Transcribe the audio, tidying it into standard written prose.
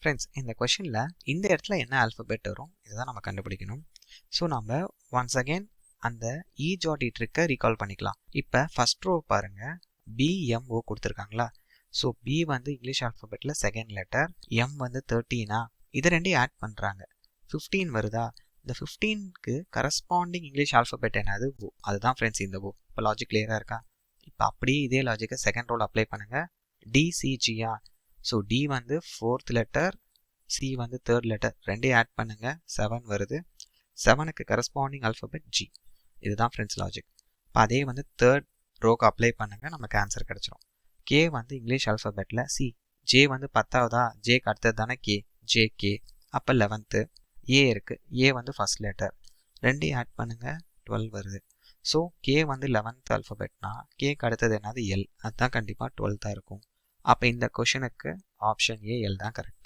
Friends, இந்த கொஷினில் இந்த இடத்துல என்ன ஆல்ஃபபெட் வரும் இதுதான் நம்ம கண்டுபிடிக்கணும். ஸோ நம்ம ஒன்ஸ் அகெயின் அந்த ஜாடி ட்ரிக்கை ரீகால் பண்ணிக்கலாம். இப்போ ஃபர்ஸ்ட் ரோ பாருங்கள், பிஎம்ஓ கொடுத்துருக்காங்களா. ஸோ பி வந்து இங்கிலீஷ் ஆல்ஃபபெட்டில் செகண்ட் லெட்டர், எம் வந்து 13ஆ, இதை ரெண்டையும் ஆட் பண்ணுறாங்க, 15 வருதா. இந்த 15க்கு கரஸ்பாண்டிங் இங்கிலீஷ் ஆல்ஃபபெட் என்னது? ஓ. அதுதான் ஃப்ரெண்ட்ஸ் இந்த ஓ. இப்போ லாஜிக் கிளியராக இருக்கா? இப்போ அப்படியே இதே லாஜிக்கை செகண்ட் ரோல் அப்ளை பண்ணுங்கள். டிசிஜியா. ஸோ டி வந்து 4th லெட்டர், சி வந்து 3rd லெட்டர், ரெண்டையும் ஆட் பண்ணுங்கள், 7 வருது. 7க்கு கரஸ்பாண்டிங் ஆல்ஃபபெட் ஜி. இதுதான் ஃப்ரெண்ட்ஸ் லாஜிக். இப்போ அதே வந்து 3rd ரோக்கு அப்ளை பண்ணுங்கள், நமக்கு ஆன்சர் கிடச்சிரும். கே வந்து இங்கிலீஷ் ஆல்ஃபபெட்டில் சி, ஜே வந்து 10வதா, ஜேக்கு அடுத்தது தானே கே, ஜே கே. அப்போ 11th. ஏ இருக்குது, ஏ வந்து ஃபர்ஸ்ட் லெட்டர், ரெண்டையும் ஆட் பண்ணுங்கள், 12 வருது. ஸோ கே வந்து 11th ஆல்ஃபபெட்னா கேக்கு அடுத்தது என்னது? எல். அதுதான் கண்டிப்பாக 12th இருக்கும். அப்போ இந்த கொஷனுக்கு ஆப்ஷன் ஏ எல் தான் கரெக்ட்.